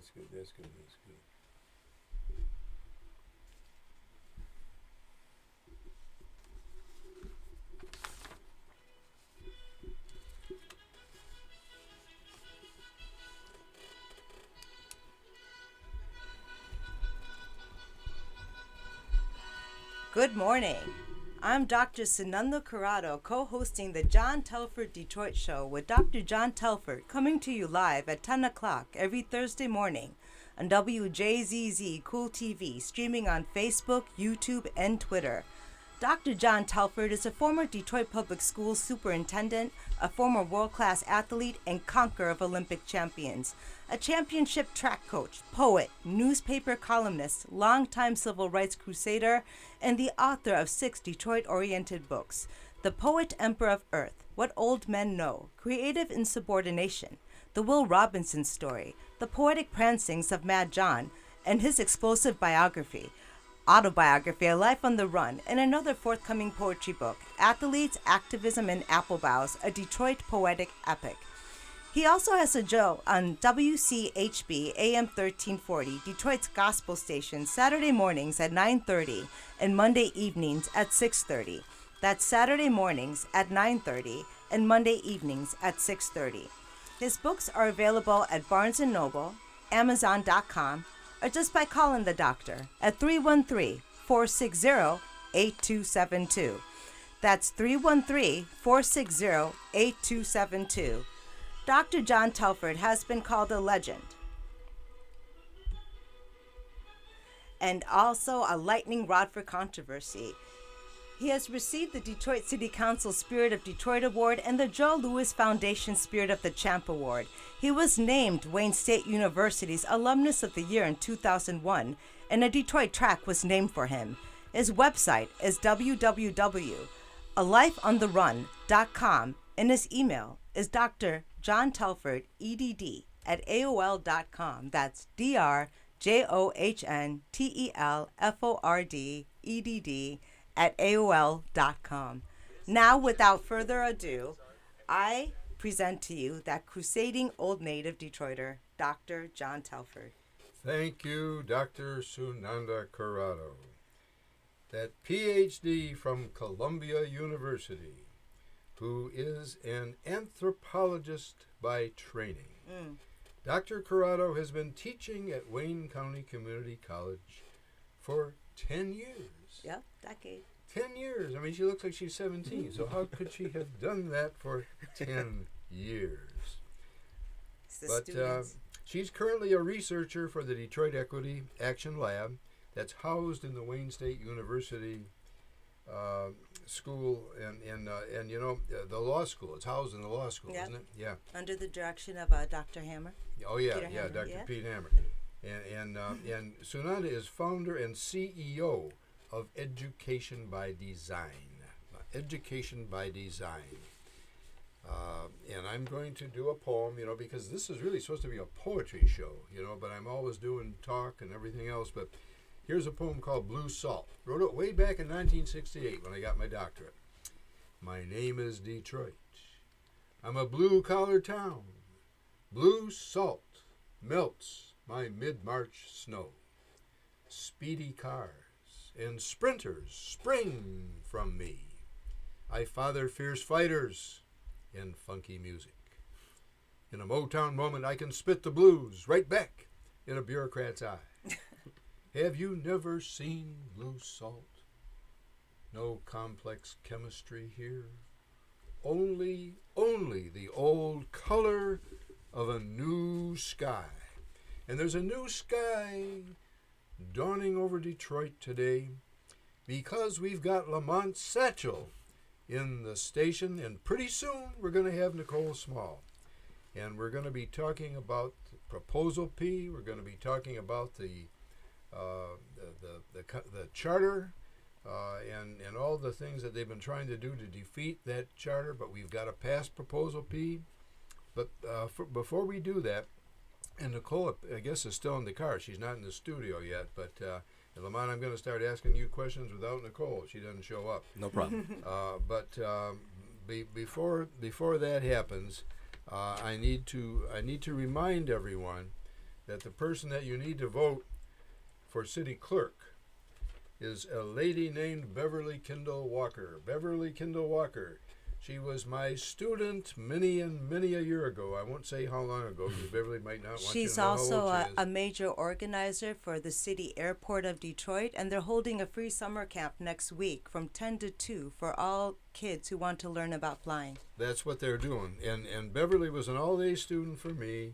That's good. That's good. That's good. Good morning. I'm Dr. Sunanda Corrado, co-hosting the John Telford Detroit Show with Dr. John Telford, coming to you live at 10 o'clock every Thursday morning on Wjzz Cool TV, streaming on Facebook, YouTube, and Twitter. Dr. John Telford is a former Detroit Public Schools superintendent, a former world-class athlete, and conqueror of Olympic champions, a championship track coach, poet, newspaper columnist, longtime civil rights crusader, and the author of 6 Detroit-oriented books: The Poet Emperor of Earth, What Old Men Know, Creative Insubordination, The Will Robinson Story, The Poetic Prancings of Mad John, and his explosive autobiography, A Life on the Run, and another forthcoming poetry book, Athletes, Activism, and Apple Boughs, a Detroit poetic epic. He also has a show on WCHB AM 1340, Detroit's gospel station, Saturday mornings at 9:30 and Monday evenings at 6:30. That's Saturday mornings at 9:30 and Monday evenings at 6:30. His books are available at Barnes & Noble, Amazon.com, or just by calling the doctor at 313-460-8272. That's 313-460-8272. Dr. John Telford has been called a legend and also a lightning rod for controversy. He has received the Detroit City Council Spirit of Detroit Award and the Joe Louis Foundation Spirit of the Champ Award. He was named Wayne State University's Alumnus of the Year in 2001, and a Detroit track was named for him. His website is www.alifeontherun.com, and his email is drjohntelfordedd@aol.com. That's drjohntelfordedd@aol.com. Now, without further ado, I present to you that crusading old native Detroiter, Dr. John Telford. Thank you, Dr. Sunanda Corrado. That PhD from Columbia University, who is an anthropologist by training. Dr. Corrado has been teaching at Wayne County Community College for 10 years. Yep, decade. 10 years. I mean, she looks like she's 17, so how could she have done that for 10 years? But she's currently a researcher for the Detroit Equity Action Lab that's housed in the Wayne State University school and you know, the law school. It's housed in the law school, isn't it? Yeah. Under the direction of Dr. Hammer. Oh yeah, Peter Hammer, Dr. Pete Hammer. And Sunanda is founder and CEO of Education by Design. Education by Design. And I'm going to do a poem, you know, because this is really supposed to be a poetry show, you know, but I'm always doing talk and everything else. But here's a poem called Blue Salt. Wrote it way back in 1968 when I got my doctorate. My name is Detroit. I'm a blue-collar town. Blue salt melts my mid-March snow. Speedy cars and sprinters spring from me. I father fierce fighters and funky music. In a Motown moment, I can spit the blues right back in a bureaucrat's eye. Have you never seen blue salt? No complex chemistry here. Only the old color of a new sky. And there's a new sky dawning over Detroit today because we've got Lamont Satchel in the station, and pretty soon we're going to have Nicole Small. And we're going to be talking about Proposal P. We're going to be talking about the charter and all the things that they've been trying to do to defeat that charter, but we've got to pass Proposal P. But before we do that, and Nicole, I guess, is still in the car. She's not in the studio yet, but Lamont, I'm going to start asking you questions without Nicole. She doesn't show up. No problem. Before that happens, I need to remind everyone that the person that you need to vote for city clerk is a lady named Beverly Kendall Walker. Beverly Kendall Walker. She was my student many and many a year ago. I won't say how long ago, because Beverly might not want you She's to know also how old she is. a major organizer for the City Airport of Detroit, and they're holding a free summer camp next week from 10 to 2 for all kids who want to learn about flying. That's what they're doing. And Beverly was an all-day student for me,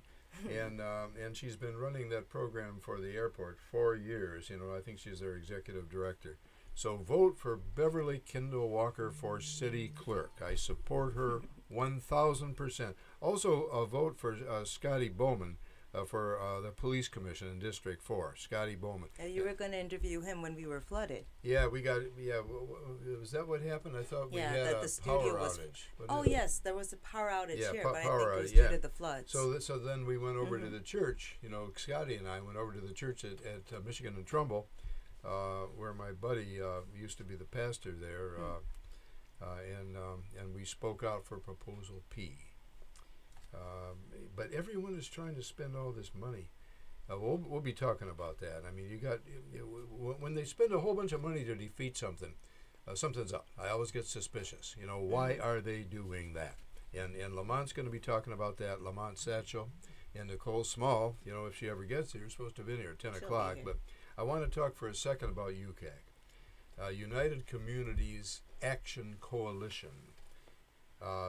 and she's been running that program for the airport for years. You know, I think she's their executive director. So vote for Beverly Kendall Walker for city clerk. I support her 1,000%. Also, vote for Scotty Bowman for the police commission in District 4. Scotty Bowman. You were going to interview him when we were flooded. Yeah, we got. Yeah, was that what happened? I thought we had that a the studio power was. outage. Oh yes, there was a power outage here, but I think it was yeah. due to the floods. So then we went over to the church. You know, Scotty and I went over to the church at Michigan and Trumbull, where my buddy used to be the pastor there, and we spoke out for Proposal P. But everyone is trying to spend all this money. We'll be talking about that. I mean, when they spend a whole bunch of money to defeat something, something's up. I always get suspicious. You know, why are they doing that? And Lamont's going to be talking about that. Lamont Satchel and Nicole Small. You know, if she ever gets here, supposed to have been here at 10 o'clock. But I want to talk for a second about UCAC, United Communities Action Coalition.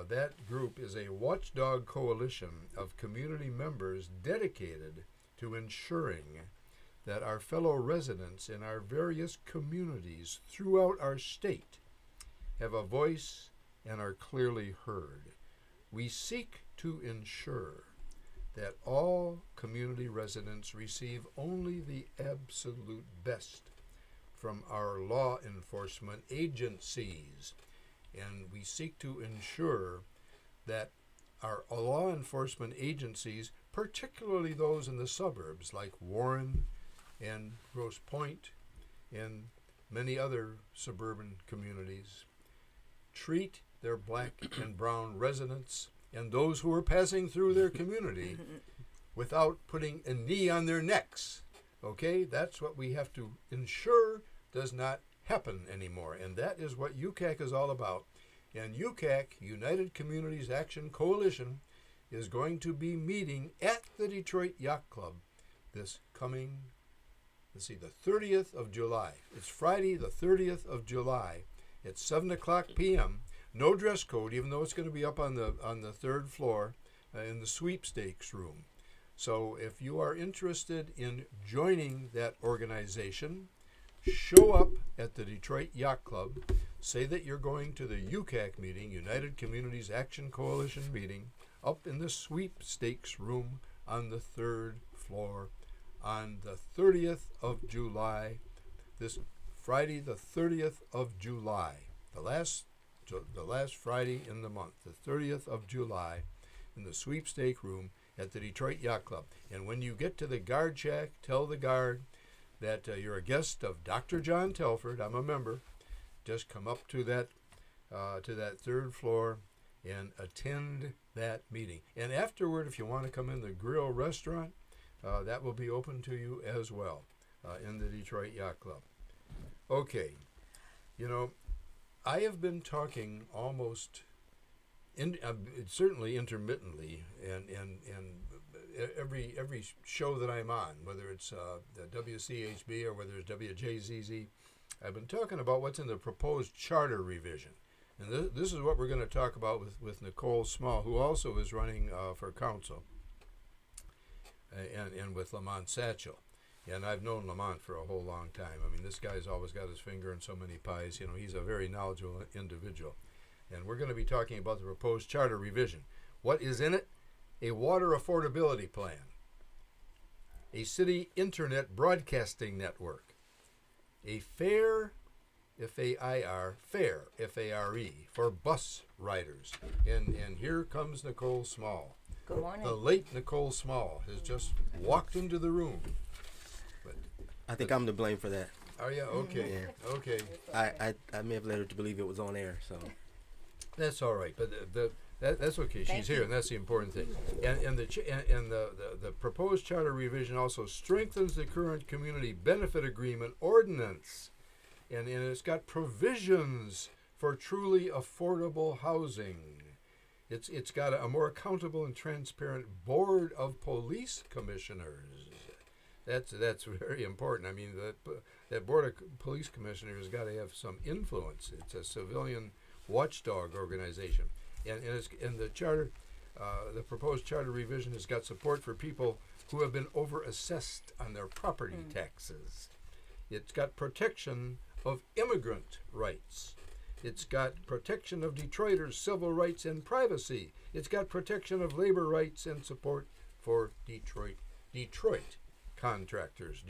That group is a watchdog coalition of community members dedicated to ensuring that our fellow residents in our various communities throughout our state have a voice and are clearly heard. We seek to ensure that all community residents receive only the absolute best from our law enforcement agencies. And we seek to ensure that our law enforcement agencies, particularly those in the suburbs like Warren and Grosse Pointe and many other suburban communities, treat their black and brown residents and those who are passing through their community without putting a knee on their necks. Okay? That's what we have to ensure does not happen anymore. And that is what UCAC is all about. And UCAC, United Communities Action Coalition, is going to be meeting at the Detroit Yacht Club this coming, the 30th of July. It's Friday, the 30th of July at 7 o'clock p.m. No dress code, even though it's going to be up on the third floor in the sweepstakes room. So if you are interested in joining that organization, show up at the Detroit Yacht Club. Say that you're going to the UCAC meeting, United Communities Action Coalition meeting, up in the sweepstakes room on the third floor on the 30th of July, this Friday, the 30th of July, the last Friday in the month, the 30th of July, in the sweepstake room at the Detroit Yacht Club. And when you get to the guard shack, tell the guard that you're a guest of Dr. John Telford. I'm a member. Just come up to that third floor and attend that meeting. And afterward, if you want to come in the grill restaurant, that will be open to you as well in the Detroit Yacht Club. Okay, you know, I have been talking almost, certainly intermittently, and every show that I'm on, whether it's the WCHB or whether it's WJZZ, I've been talking about what's in the proposed charter revision. And this is what we're going to talk about with Nicole Small, who also is running for council, and with Lamont Satchel. And I've known Lamont for a whole long time. I mean, this guy's always got his finger in so many pies. You know, he's a very knowledgeable individual. And we're going to be talking about the proposed charter revision. What is in it? A water affordability plan, a city internet broadcasting network, a fair, F-A-I-R, fair, F-A-R-E, for bus riders. And here comes Nicole Small. Good morning. The late Nicole Small has just walked into the room. I think I'm to blame for that. Are you? Okay. Yeah. Okay. I may have led her to believe it was on air, so. That's all right. But That's okay. Thank She's here, you. and that's the important thing. And the proposed charter revision also strengthens the current community benefit agreement ordinance, and it's got provisions for truly affordable housing. It's got a more accountable and transparent board of police commissioners. That's very important. I mean, that board of police commissioners has got to have some influence. It's a civilian watchdog organization. And the charter, the proposed charter revision has got support for people who have been overassessed on their property taxes. It's got protection of immigrant rights. It's got protection of Detroiters' civil rights and privacy. It's got protection of labor rights and support for Detroit contractors.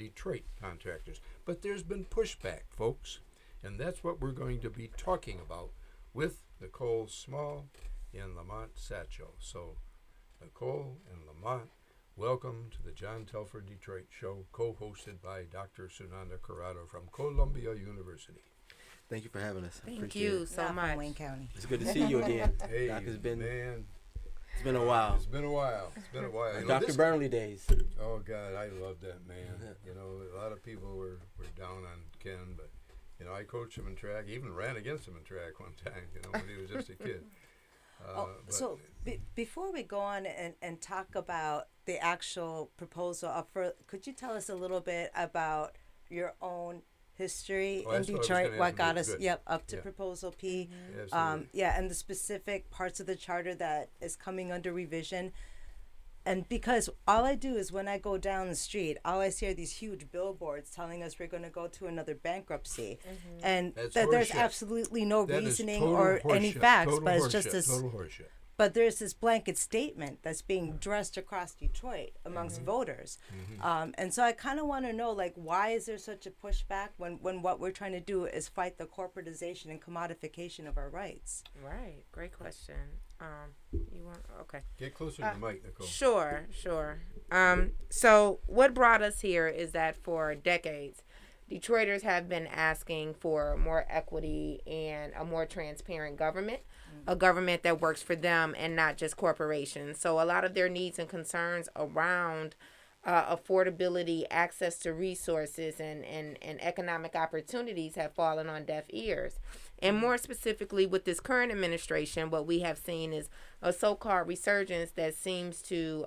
But there's been pushback, folks, and that's what we're going to be talking about with Nicole Small and Lamont Satchel. So, Nicole and Lamont, welcome to the John Telford Detroit Show, co-hosted by Dr. Sunanda Corrado from Columbia University. Thank you for having us. Thank you so Not much. from Wayne County. It's good to see you again. Hey, Doc, it's been a a while. It's been a while. You know, Dr. Burnley days. Oh God, I love that man. You know, a lot of people were down on Ken, but you know, I coached him in track. Even ran against him in track one time. You know, when he was just a kid. So before we go on and talk about the actual proposal, could you tell us a little bit about your own history in that's what I was Detroit? gonna What ask got you. us, Good. up to Yeah. Proposal P. Absolutely. And the specific parts of the charter that is coming under revision. And because all I do is when I go down the street, all I see are these huge billboards telling us we're going to go to another bankruptcy. And That's there's horseshit. absolutely no That is reasoning total or any horseshit. facts, Total but it's just horseshit. this. Total horseshit. But there's this blanket statement that's being dressed across Detroit amongst voters. And so I kind of want to know, like, why is there such a pushback when what we're trying to do is fight the corporatization and commodification of our rights? Right. Great question. You want? Okay. Get closer to the mic, Nicole. Sure. So what brought us here is that for decades, Detroiters have been asking for more equity and a more transparent government, a government that works for them and not just corporations. So a lot of their needs and concerns around affordability, access to resources, and economic opportunities have fallen on deaf ears. And more specifically with this current administration, what we have seen is a so-called resurgence that seems to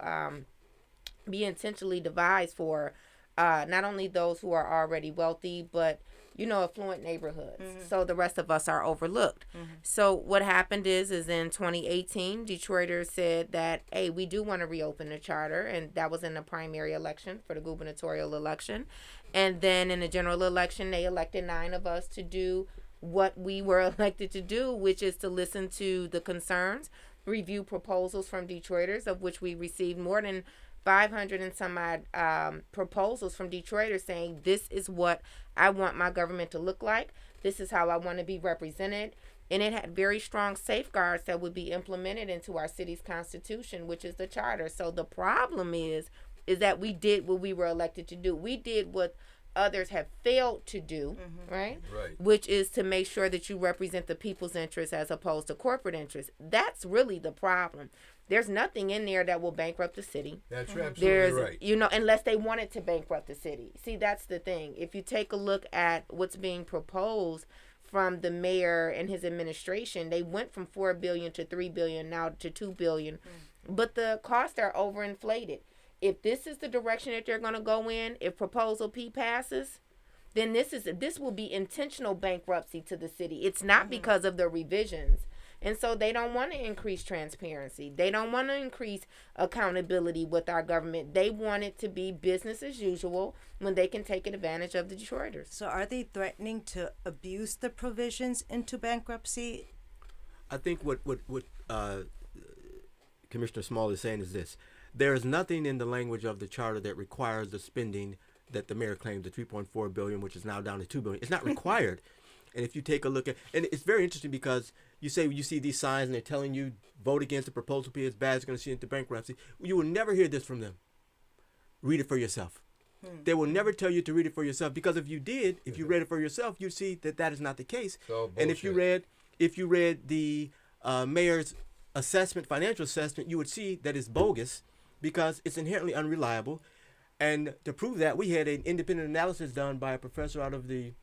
be intentionally devised for not only those who are already wealthy, but, you know, affluent neighborhoods. So the rest of us are overlooked. So what happened is in 2018, Detroiters said that, hey, we do want to reopen the charter. And that was in the primary election for the gubernatorial election. And then in the general election, they elected 9 of us to do what we were elected to do, which is to listen to the concerns, review proposals from Detroiters, of which we received more than 500 and some odd proposals from Detroiters saying, this is what I want my government to look like. This is how I want to be represented. And it had very strong safeguards that would be implemented into our city's constitution, which is the charter. So the problem is that we did what we were elected to do. We did what others have failed to do, right? Right. Which is to make sure that you represent the people's interests as opposed to corporate interests. That's really the problem. There's nothing in there that will bankrupt the city. That's absolutely right. You know, unless they wanted to bankrupt the city. See, that's the thing. If you take a look at what's being proposed from the mayor and his administration, they went from $4 billion to $3 billion, now to $2 billion. But the costs are overinflated. If this is the direction that they're going to go in, if Proposal P passes, then this will be intentional bankruptcy to the city. It's not because of the revisions. And so they don't want to increase transparency. They don't want to increase accountability with our government. They want it to be business as usual when they can take advantage of the Detroiters. So are they threatening to abuse the provisions into bankruptcy? I think what Commissioner Small is saying is this. There is nothing in the language of the charter that requires the spending that the mayor claims, the $3.4 billion, which is now down to $2 billion. It's not required. And if you take a look at, and it's very interesting because you say you see these signs and they're telling you vote against the Proposal P, it's bad, it's going to see into bankruptcy. You will never hear this from them. Read it for yourself. They will never tell you to read it for yourself because if you did, if you read it for yourself, you'd see that that is not the case. It's all And if you bullshit. read the mayor's assessment, financial assessment, you would see that it's bogus because it's inherently unreliable. And to prove that, we had an independent analysis done by a professor out of the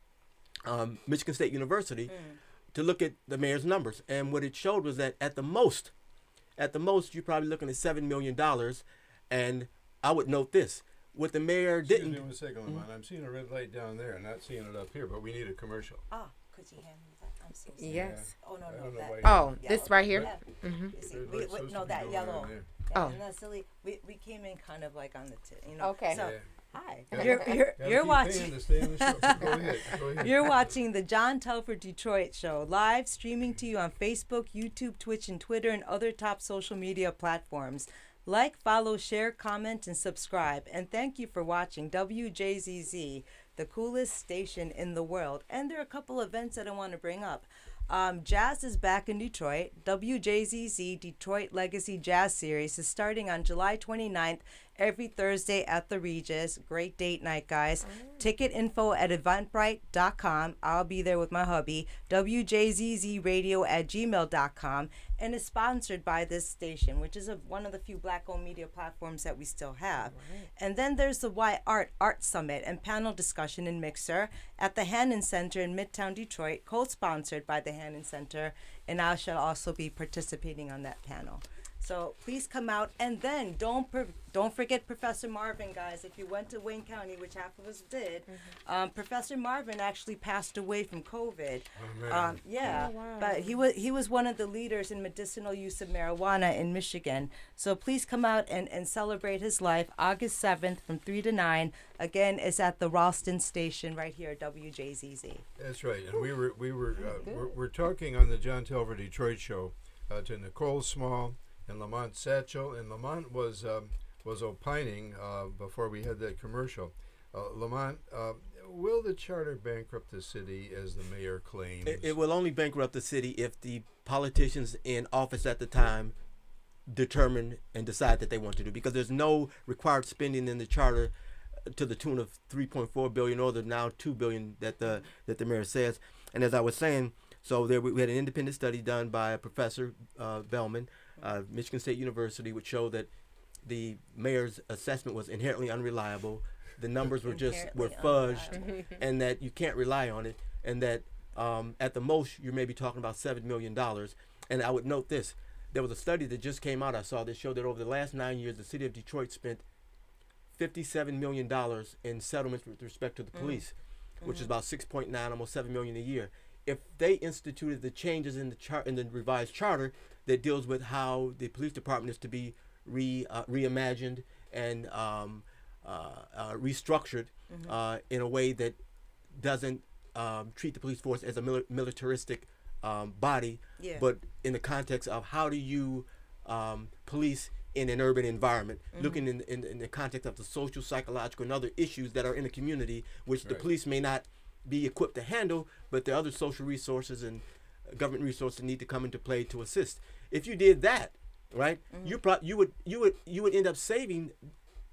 Michigan State University to look at the mayor's numbers. And what it showed was that at the most, you're probably looking at $7 million. And I would note this. What the mayor didn't... Excuse me 1 second, Lamont. I'm seeing a red light down there. I'm not seeing it up here, but we need a commercial. Ah, could you hand me that? I'm so sorry. Yes. Oh, no, I no, don't know that. why you- Oh, yellow. this right here? Yeah. Mm-hmm. You see, Red light's no, supposed to be that going yellow. on there. Yeah, Oh. and that's silly. We came in kind of like on the Okay. So, Yeah. hi. Gotta- You're Gotta you're keep watching. paying to stay in the show. Go ahead. Go ahead. You're watching the John Telford Detroit Show, live streaming to you on Facebook, YouTube, Twitch, and Twitter, and other top social media platforms. Like, follow, share, comment, and subscribe. And thank you for watching WJZZ, the coolest station in the world. And there are a couple events that I want to bring up. Jazz is back in Detroit. WJZZ Detroit Legacy Jazz Series is starting on July 29th every Thursday at the Wjzz. Great date night, guys. Ticket info at eventbrite.com. I'll be there with my hubby. WJZZradio@gmail.com. And is sponsored by this station, which is one of the few black-owned media platforms that we still have. Right. And then there's the Why Art Summit and panel discussion in Mixer at the Hannon Center in Midtown Detroit, co-sponsored by the Hannon Center, and I shall also be participating on that panel. So please come out, and then don't forget Professor Marvin, guys. If you went to Wayne County, which half of us did, Professor Marvin actually passed away from COVID. Oh, man. Yeah, Oh, wow. but he was one of the leaders in medicinal use of marijuana in Michigan. So please come out and celebrate his life. August 7th from 3 to 9. Again, it's at the Ralston Station right here at WJZZ. That's right. And we're talking on the John Telford Detroit Show to Nicole Small and Lamont Satchel, and Lamont was opining before we had that commercial. Lamont, will the charter bankrupt the city as the mayor claims? It will only bankrupt the city if the politicians in office at the time determine and decide that they want to do, because there's no required spending in the charter to the tune of $3.4 billion or the now $2 billion that the mayor says. And as I was saying, so we had an independent study done by a Professor Bellman, Michigan State University, which showed that the mayor's assessment was inherently unreliable. The numbers were fudged, and that you can't rely on it, and that at the most you may be talking about $7 million. And I would note this: there was a study that just came out I saw that showed that over the last 9 years, the city of Detroit spent $57 million in settlements with respect to the police, which is about 6.9, almost $7 million a year. If they instituted the changes in the revised charter that deals with how the police department is to be reimagined and restructured in a way that doesn't treat the police force as a militaristic body, but in the context of how do you police in an urban environment, looking in the context of the social, psychological, and other issues that are in the community, which the police may not be equipped to handle, but there are other social resources and government resources that need to come into play to assist. If you did that, right, you would end up saving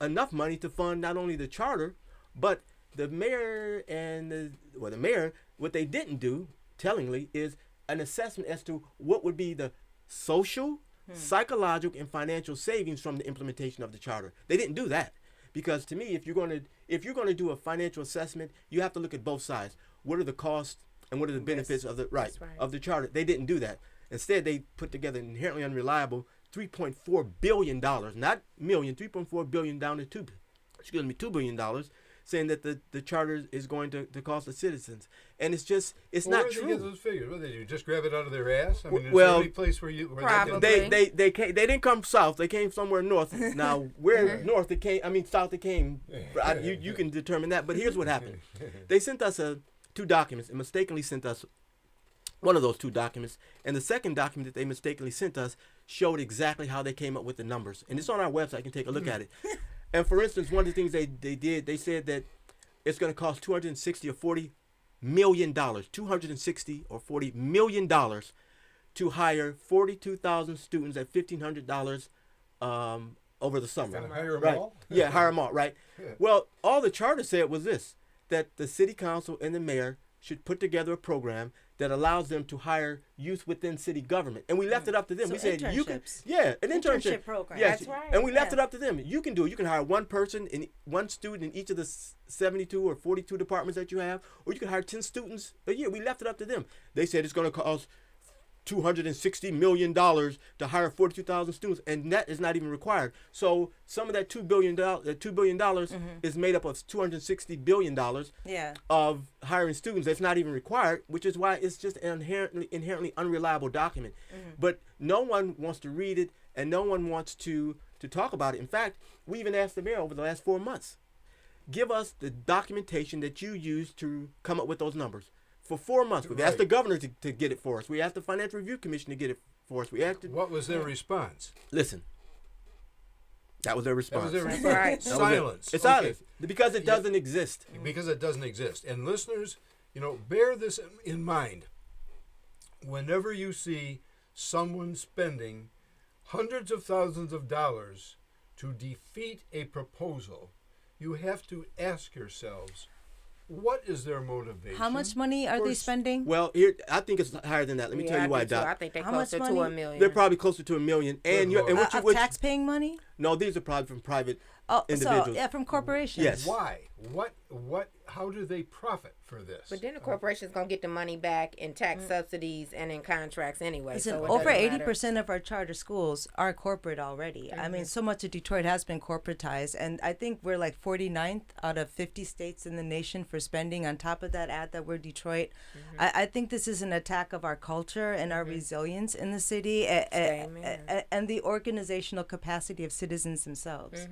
enough money to fund not only the charter, but the mayor and the mayor. What they didn't do, tellingly, is an assessment as to what would be the social, psychological, and financial savings from the implementation of the charter. They didn't do that. Because to me, if you're going to do a financial assessment, you have to look at both sides. What are the costs and what are the benefits of the of the charter? They didn't do that. Instead, they put together an inherently unreliable $3.4 billion, not million, $3.4 billion down to $2 billion, saying that the charter is going to cost the citizens, and it's not true. Where do they get those figures? What did you just grab it out of their ass? I mean, is Well, there any place where probably. They didn't come south. They came somewhere north. Now where north they came, south they came. You can determine that. But here's what happened. They sent us two documents and mistakenly sent us one of those two documents. And the second document that they mistakenly sent us showed exactly how they came up with the numbers. And it's on our website. You can take a look at it. And for instance, one of the things they did, they said that it's going to cost $260 or $40 million, $260 or $40 million to hire 42,000 students at $1,500 over the summer. Gonna hire 'em right? all? Yeah, hire them all, right? Yeah. Well, all the charter said was this, that the city council and the mayor should put together a program that allows them to hire youth within city government. And we left it up to them. So we said you can, internships. an Internship program. Yes, That's right. and we left it up to them. You can do it. You can hire one person and one student in each of the 72 or 42 departments that you have, or you can hire 10 students a year. We left it up to them. They said it's going to cost $260 million to hire 42,000 students, and that is not even required. So some of that $2 billion is made up of $260 billion of hiring students that's not even required, which is why it's just an inherently unreliable document. But no one wants to read it, and no one wants to talk about it. In fact, we even asked the mayor over the last 4 months, give us the documentation that you used to come up with those numbers. For 4 months, we've asked the governor to get it for us. We asked the Financial Review Commission to get it for us. What was their response? Listen, that was their response. That was their That's response. right. Silence. It's Okay. silence because it doesn't exist. Because it doesn't exist. And listeners, bear this in mind. Whenever you see someone spending hundreds of thousands of dollars to defeat a proposal, you have to ask yourselves, what is their motivation? How much money are they spending? Well, here I think it's higher than that. Let me tell you why, Doc. I think they're How much closer to money? $1 million. They're probably closer to $1 million. And Of tax-paying money? No, these are probably from private Oh, individuals. so from corporations. Yes. Why? How do they profit for this? But then the corporation's gonna get the money back in tax subsidies and in contracts anyway. Listen, So it over doesn't matter. 80% of our charter schools are corporate already. I mean, so much of Detroit has been corporatized, and I think we're like 49th out of 50 states in the nation for spending. On top of that, add that we're Detroit. I think this is an attack of our culture and our resilience in the city, and the organizational capacity of citizens themselves.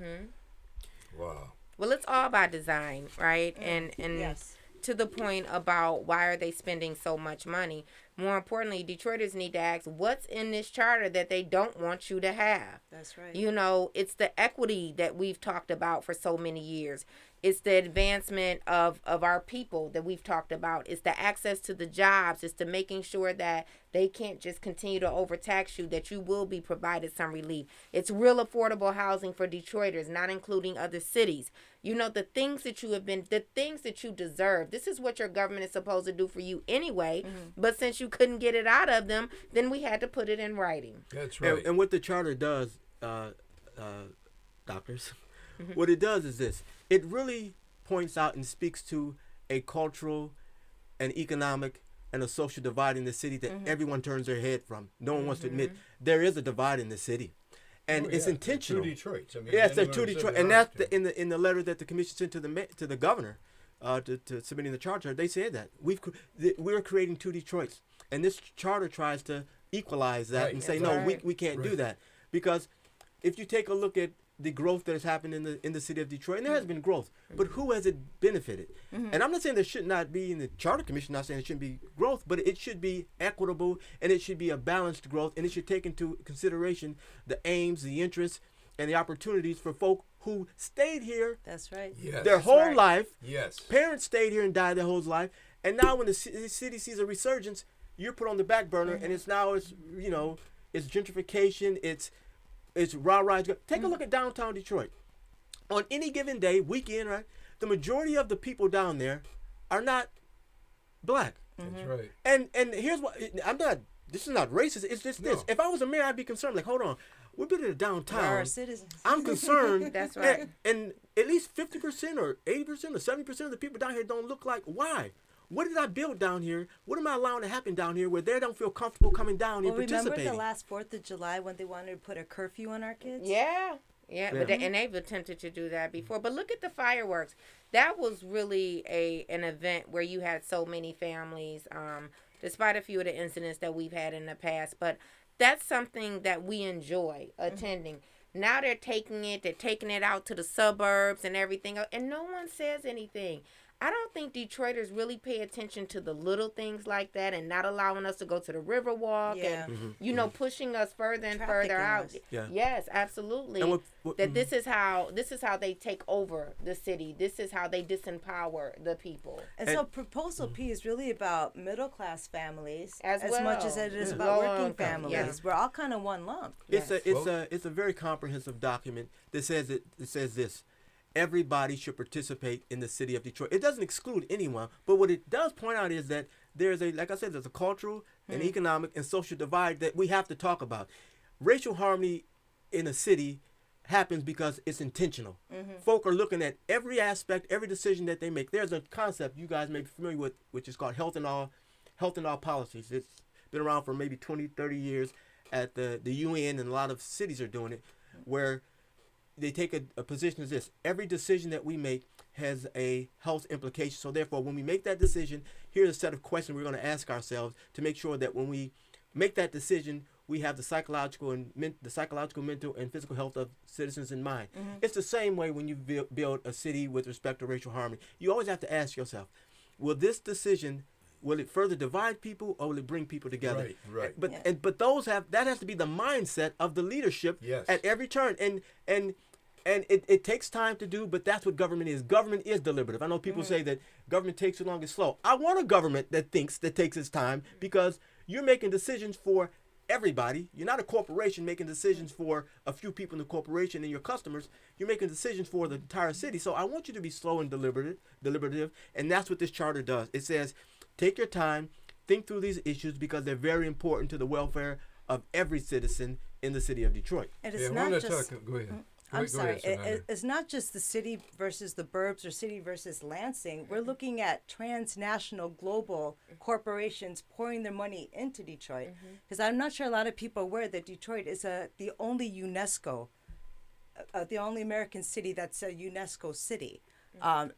Wow. Well, it's all about design, right? And Yes. to the point about why are they spending so much money. More importantly, Detroiters need to ask what's in this charter that they don't want you to have. That's right. It's the equity that we've talked about for so many years. It's the advancement of our people that we've talked about. It's the access to the jobs. It's the making sure that they can't just continue to overtax you, that you will be provided some relief. It's real affordable housing for Detroiters, not including other cities. The things that the things that you deserve. This is what your government is supposed to do for you anyway. But since you couldn't get it out of them, then we had to put it in writing. That's right. And what the charter does, doctors, what it does is this. It really points out and speaks to a cultural, an economic, and a social divide in the city that everyone turns their head from. No one wants to admit there is a divide in the city, and it's intentional. Two Detroits. I mean, Yes, there are anyone two who said Detroit, there and aren't that's two. in the letter that the commission sent to the governor, to submitting the charter. They said that we're creating two Detroits, and this charter tries to equalize that Right. and say That's no, right. we can't do Right. that, because if you take a look at the growth that has happened in the city of Detroit, and there has been growth, but who has it benefited? And I'm not saying there should not be in the charter commission. Not saying there shouldn't be growth, but it should be equitable, and it should be a balanced growth, and it should take into consideration the aims, the interests, and the opportunities for folk who stayed here That's right. Yes. their whole right. life. Yes. Parents stayed here and died their whole life, and now when the city sees a resurgence, you're put on the back burner, and it's gentrification, it's rah-rah. Take a look at downtown Detroit. On any given day, weekend, right, the majority of the people down there are not black. That's right. And here's what, this is not racist, it's just this. No. If I was a mayor, I'd be concerned, like, hold on, we've been in the We're downtown. our citizens. I'm concerned. That's right. And at least 50% or 80% or 70% of the people down here don't look like. Why? What did I build down here? What am I allowing to happen down here where they don't feel comfortable coming down here Remember participating? the last 4th of July when they wanted to put a curfew on our kids? Yeah. But they've attempted to do that before. But look at the fireworks. That was really an event where you had so many families, despite a few of the incidents that we've had in the past. But that's something that we enjoy attending. Now they're taking it out to the suburbs and everything, and no one says anything. I don't think Detroiters really pay attention to the little things like that, and not allowing us to go to the Riverwalk and pushing us further and Trafficking further out. us. Yeah. Yes, absolutely. And That this is how they take over the city. This is how they disempower the people. And so Proposal P is really about middle class families As much as well. it is Yeah. about Lower working income, families. yeah. We're all kind of one lump. It's a very comprehensive document that says this. everybody should participate in the city of Detroit. It doesn't exclude anyone, but what it does point out is that there's a, like I said, there's a cultural and economic and social divide that we have to talk about. Racial harmony in a city happens because it's intentional. Folk are looking at every aspect, every decision that they make. There's a concept you guys may be familiar with, which is called health in all policies. It's been around for maybe 20, 30 years at the UN, and a lot of cities are doing it, where they take a position as this: every decision that we make has a health implication. So therefore, when we make that decision, here's a set of questions we're going to ask ourselves to make sure that when we make that decision, we have the psychological, mental, and physical health of citizens in mind. It's the same way when you build a city with respect to racial harmony. You always have to ask yourself, will this decision, will it further divide people, or will it bring people together? Right. But that has to be the mindset of the leadership at every turn. And it takes time to do, but that's what government is. Government is deliberative. I know people say that government takes too long, it's slow. I want a government that takes its time, because you're making decisions for everybody. You're not a corporation making decisions for a few people in the corporation and your customers. You're making decisions for the entire city. So I want you to be slow and deliberative, and that's what this charter does. It says, take your time, think through these issues, because they're very important to the welfare of every citizen in the city of Detroit. And it's not just... Go ahead. I'm sorry. It's not just the city versus the burbs or city versus Lansing. We're looking at transnational, global corporations pouring their money into Detroit. Because I'm not sure a lot of people are aware that Detroit is the only UNESCO, the only American city that's a UNESCO city.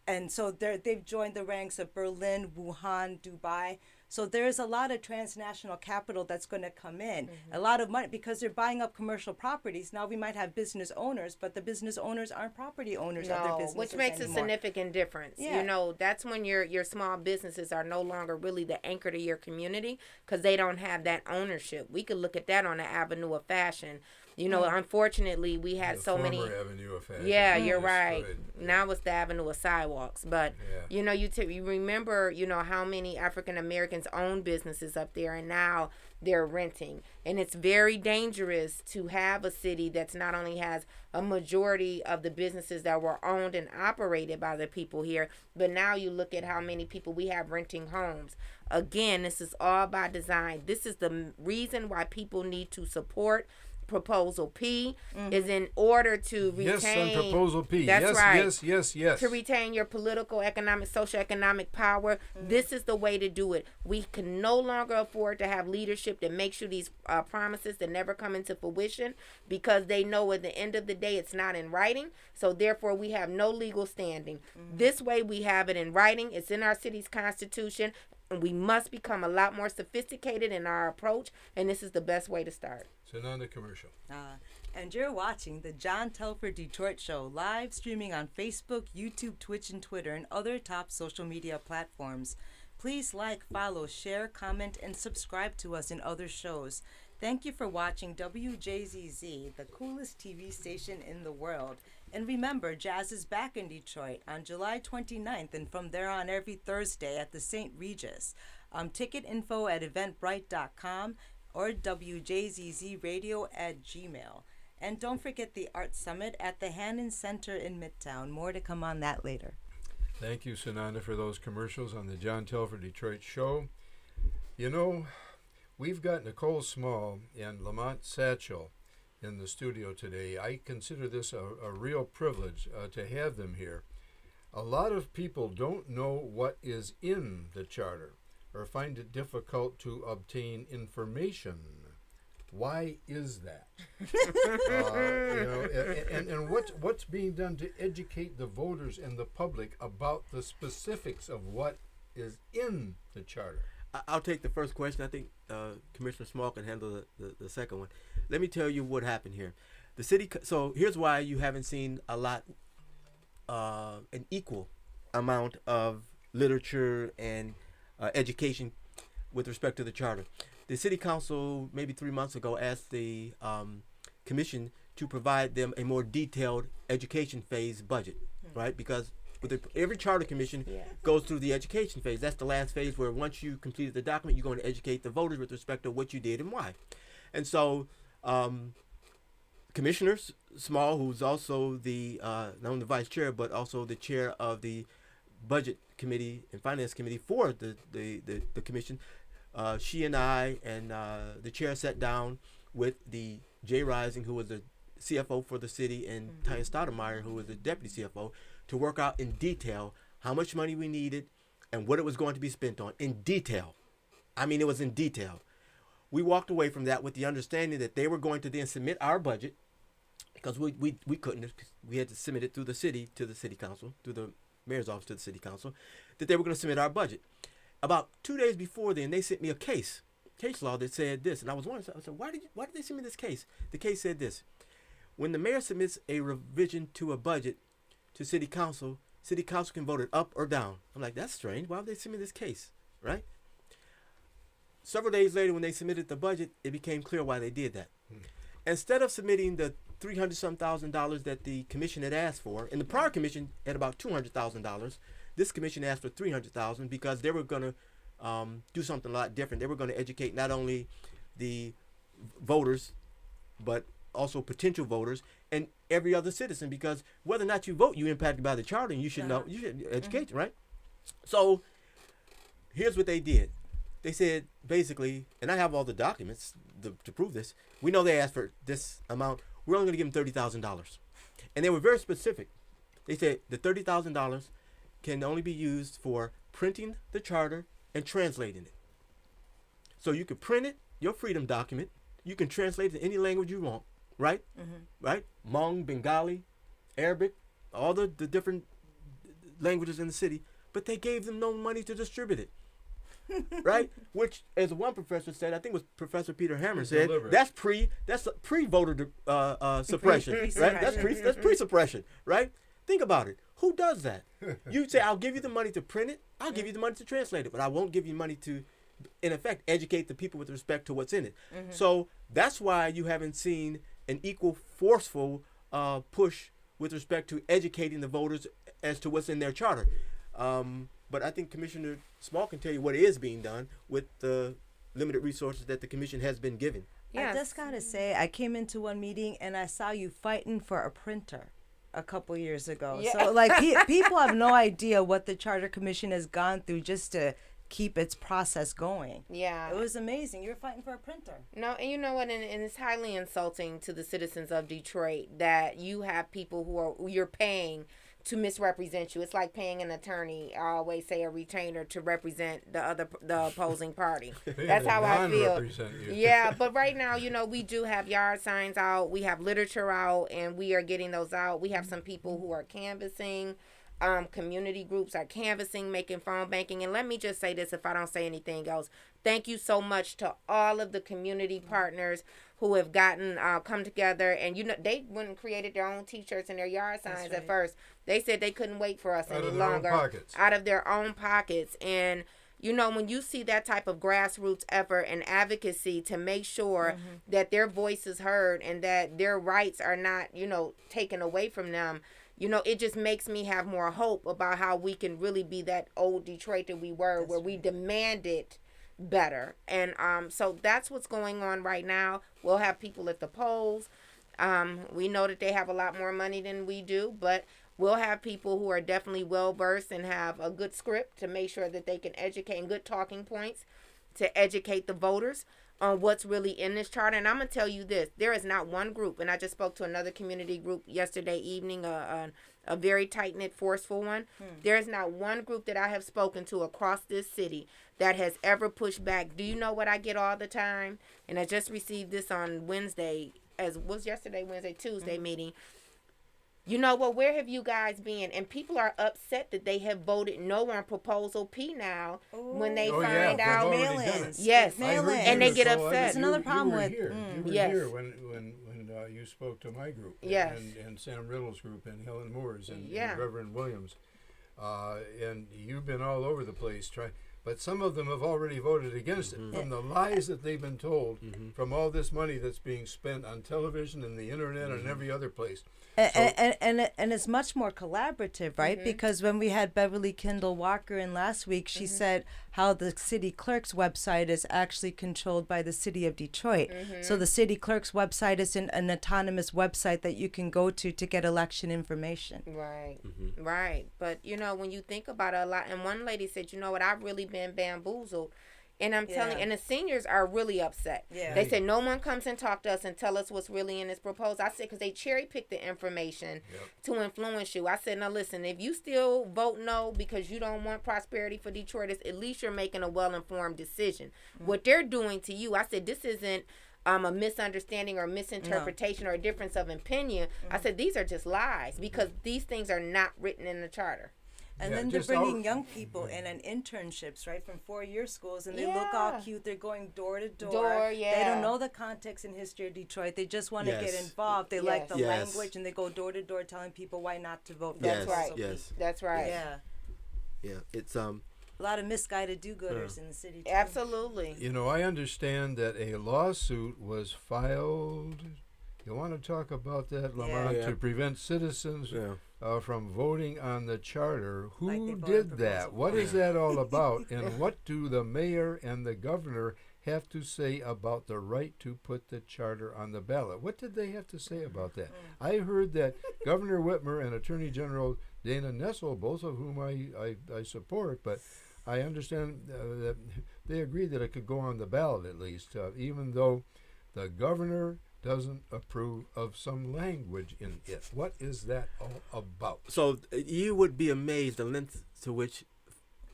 And so they've joined the ranks of Berlin, Wuhan, Dubai. So there's a lot of transnational capital that's going to come in, a lot of money, because they're buying up commercial properties. Now we might have business owners, but the business owners aren't property owners of their businesses which makes anymore. a significant difference. Yeah. You know, that's when your small businesses are no longer really the anchor to your community, because they don't have that ownership. We could look at that on the avenue of fashion. You know, unfortunately, we had The so many. avenue of fashion. Yeah, you're That's right. good. Now it's the avenue of sidewalks. But, you know, you remember, you know, how many African Americans own businesses up there, and now they're renting. And it's very dangerous to have a city that's not only has a majority of the businesses that were owned and operated by the people here, but now you look at how many people we have renting homes. Again, this is all by design. This is the reason why people need to support Proposal P, is in order to retain. Yes, on Proposal P. That's right. Yes. To retain your political, economic, socioeconomic power. This is the way to do it. We can no longer afford to have leadership that makes you these promises that never come into fruition, because they know at the end of the day it's not in writing. So therefore we have no legal standing. This way we have it in writing. It's in our city's constitution. And we must become a lot more sophisticated in our approach, and this is the best way to start. So now the commercial. And you're watching the John Telford Detroit Show, live streaming on Facebook, YouTube, Twitch, and Twitter, and other top social media platforms. Please like, follow, share, comment, and subscribe to us in other shows. Thank you for watching WJZZ, the coolest TV station in the world. And remember, Wjzz is back in Detroit on July 29th, and from there on every Thursday at the St. Regis. Ticket info at eventbrite.com or WJZZradio@gmail. And don't forget the Art Summit at the Hannon Center in Midtown. More to come on that later. Thank you, Sananda, for those commercials on the John Telford Detroit Show. You know, we've got Nicole Small and Lamont Satchel in the studio today. I consider this a real privilege to have them here. A lot of people don't know what is in the charter or find it difficult to obtain information. Why is that? And what's being done to educate the voters and the public about the specifics of what is in the charter? I'll take the first question. I think Commissioner Small can handle the second one. Let me tell you what happened here. The city. So here's why you haven't seen a lot, an equal amount of literature and education with respect to the charter. The city council maybe 3 months ago asked the commission to provide them a more detailed education phase budget, right? Because every charter commission goes through the education phase. That's the last phase where once you completed the document, you're going to educate the voters with respect to what you did and why. And so Commissioner Small, who's also the not only the vice chair but also the chair of the budget committee and finance committee for the commission, she and I and the chair sat down with the Jay Rising, who was the CFO for the city, and Tanya Stoudemire, who was the deputy CFO, to work out in detail how much money we needed and what it was going to be spent on in detail. I mean, it was in detail. We walked away from that with the understanding that they were going to then submit our budget, because we couldn't. We had to submit it through the city to the city council, through the mayor's office to the city council, that they were going to submit our budget. About 2 days before then, they sent me a case law that said this, and I was wondering, I said, why did they send me this case? The case said this: when the mayor submits a revision to a budget to city council can vote it up or down. I'm like, that's strange. Why would they send me this case, right? Several days later, when they submitted the budget, it became clear why they did that. Instead of submitting the $300,000 that the commission had asked for, and the prior commission had about $200,000, this commission asked for $300,000 because they were going to do something a lot different. They were going to educate not only the voters, but also potential voters and every other citizen, because whether or not you vote, you're impacted by the charter, and you should know, you should educate, right? So here's what they did. They said, basically, and I have all the documents to prove this, we know they asked for this amount. We're only going to give them $30,000. And they were very specific. They said the $30,000 can only be used for printing the charter and translating it. So you can print it, your freedom document. You can translate it to any language you want, right? Right? Hmong, Bengali, Arabic, all the different languages in the city. But they gave them no money to distribute it. Right? Which, as one professor said, I think it was Professor Peter Hammer said, that's pre-voter suppression, right? That's pre-suppression, right? Think about it. Who does that? You say, I'll give you the money to print it, I'll give you the money to translate it, but I won't give you money to, in effect, educate the people with respect to what's in it. So that's why you haven't seen an equal forceful push with respect to educating the voters as to what's in their charter. But I think Commissioner Small can tell you what is being done with the limited resources that the commission has been given. Yes. I just got to say, I came into one meeting and I saw you fighting for a printer a couple years ago. Yeah. So, like, people have no idea what the Charter Commission has gone through just to keep its process going. Yeah. It was amazing. You were fighting for a printer. No, and you know what? And it's highly insulting to the citizens of Detroit that you have people you're paying to misrepresent you. It's like paying an attorney, I always say a retainer, to represent the opposing party. That's how I feel. Yeah, but right now, you know, we do have yard signs out, we have literature out, and we are getting those out. We have some people who are canvassing. Community groups are canvassing, making phone banking. And let me just say this, if I don't say anything else, thank you so much to all of the community partners who have come together. And, you know, they went and created their own T-shirts and their yard signs at first. They said they couldn't wait for us any longer. Out of their own pockets. And, you know, when you see that type of grassroots effort and advocacy to make sure that their voice is heard and that their rights are not, you know, taken away from them, you know, it just makes me have more hope about how we can really be that old Detroit that we were, where we demanded better. And so that's what's going on right now. We'll have people at the polls. We know that they have a lot more money than we do, but we'll have people who are definitely well-versed and have a good script to make sure that they can educate, and good talking points to educate the voters on what's really in this charter. And I'm going to tell you this, there is not one group, and I just spoke to another community group yesterday evening, a very tight-knit, forceful one. There is not one group that I have spoken to across this city that has ever pushed back. Do you know what I get all the time? And I just received this on Wednesday, as was yesterday, Wednesday, Tuesday meeting. You know what, where have you guys been? And people are upset that they have voted no on Proposal P now. When they find out. Mail-ins. Yes. Mail-ins. And they get upset. That's another problem with. You were here when you spoke to my group. Yes. And Sam Riddle's group and Helen Moore's and Reverend Williams. And you've been all over the place trying. But some of them have already voted against it from the lies that they've been told, from all this money that's being spent on television and the internet and every other place. And it's much more collaborative, right? Because when we had Beverly Kendall Walker in last week, she said, how the city clerk's website is actually controlled by the city of Detroit. So the city clerk's website is an autonomous website that you can go to get election information. Right, right. But, you know, when you think about it a lot, and one lady said, you know what, I've really been bamboozled. And I'm telling you, and the seniors are really upset. Yeah. They said no one comes and talk to us and tell us what's really in this proposal. I said, because they cherry pick the information to influence you. I said, now listen, if you still vote no because you don't want prosperity for Detroiters, at least you're making a well-informed decision. What they're doing to you, I said, this isn't a misunderstanding or misinterpretation or a difference of opinion. I said, these are just lies because these things are not written in the charter. And then they're bringing young people in and internships, right, from 4-year schools, and they look all cute. They're going door to door. They don't know the context and history of Detroit. They just want to get involved. They like the language, and they go door to door telling people why not to vote for That's right. That's right. Yeah. It's a lot of misguided do-gooders in the city, too. Absolutely. You know, I understand that a lawsuit was filed. You want to talk about that, Lamont, to prevent citizens from voting on the charter? Who did that? What is that all about? And what do the mayor and the governor have to say about the right to put the charter on the ballot? What did they have to say about that? I heard that Governor Whitmer and Attorney General Dana Nessel, both of whom I support, but I understand that they agree that it could go on the ballot at least, even though the governor doesn't approve of some language in it. What is that all about? So you would be amazed the length to which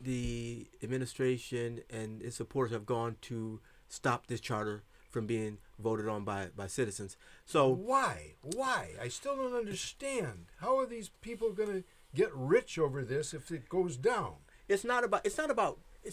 the administration and its supporters have gone to stop this charter from being voted on by citizens. So why? I still don't understand. How are these people going to get rich over this if it goes down? It's not about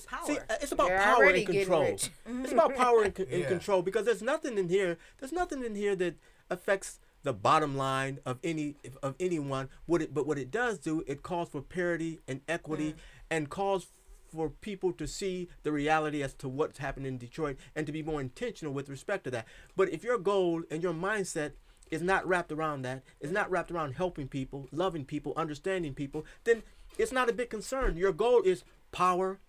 power. See, it's about They're power already and control. getting rich. It's about power and control because there's nothing in here that affects the bottom line of anyone. But what it does do, it calls for parity and equity and calls for people to see the reality as to what's happening in Detroit and to be more intentional with respect to that. But if your goal and your mindset is not wrapped around that, is not wrapped around helping people, loving people, understanding people, then it's not a big concern. Your goal is power,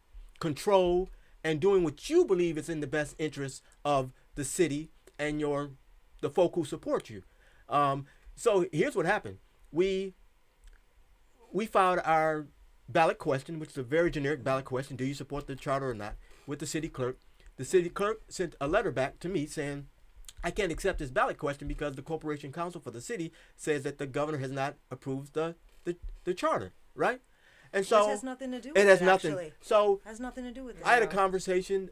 control, and doing what you believe is in the best interest of the city and the folk who support you. So here's what happened. We filed our ballot question, which is a very generic ballot question. Do you support the charter or not? With the city clerk. The city clerk sent a letter back to me saying, I can't accept this ballot question because the corporation counsel for the city says that the governor has not approved the charter, right? And so Which has nothing to do with it. It has nothing. Actually. So has nothing to do with it. I had a conversation